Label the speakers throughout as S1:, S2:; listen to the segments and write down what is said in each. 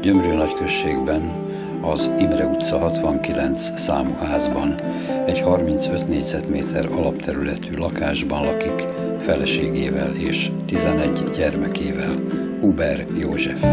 S1: Gyömrő nagyközségben, az Imre utca 69 számú házban, egy 35 négyzetméter alapterületű lakásban lakik feleségével és 11 gyermekével Huber József.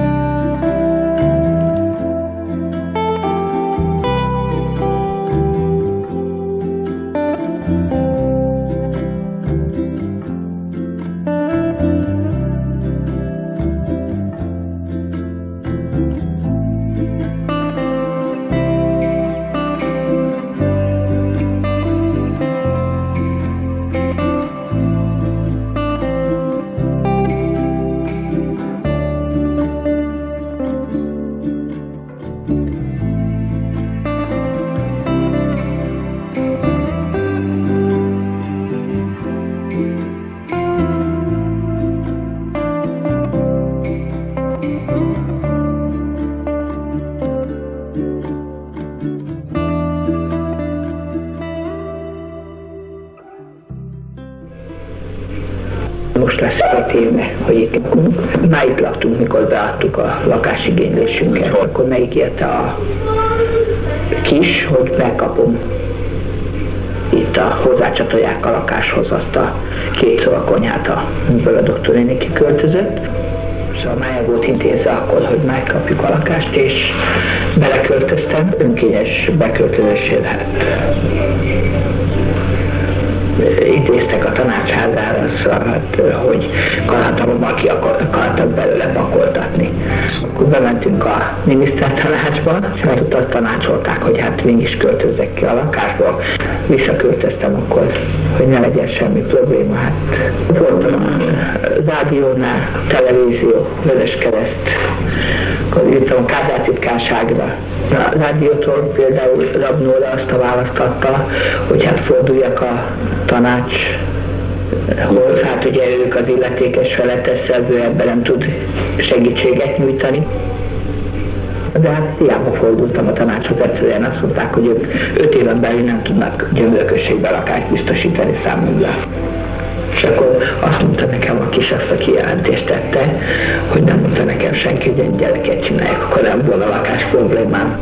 S2: Most lesz 7 éve, hogy itt lakunk. Már itt laktunk, mikor beadtuk a lakásigénylésünket. Akkor megígérte a kis, hogy megkapom itt hozzácsatolják a lakáshoz azt a 2 szobakonyhát, amiből a doktornéni kiköltözött. Szóval már volt intézve akkor, hogy megkapjuk a lakást, és beleköltöztem. Önkényes beköltözésére intéztek a tanácsházára, szóval, hogy karhatalommal ki akartak belőle pakoltatni. Akkor bementünk a minisztertanácsba, mert ott azt tanácsolták, hogy hát mégis költözzek ki a lakásból. Visszaköltöztem akkor, hogy ne legyen semmi probléma. Hát voltam a rádiónál, televízió, Vöröskereszt, akkor írtam a Kádár titkárságra. A rádiótól például Rabnóra azt a választ adta, hogy hát forduljak a tanácshoz, hát ugye ők az illetékes felettes szerző, ebben nem tud segítséget nyújtani. De hát hiába fordultam a tanácshoz, egyszerűen azt mondták, hogy ők 5 éven belül nem tudnak Gyömrőközségbe lakást biztosítani számomra. És akkor azt mondta nekem a kis, azt a kijelentést tette, hogy nem mondta nekem senki, hogy egy gyereket csinálják, akkor nem volna lakás problémám.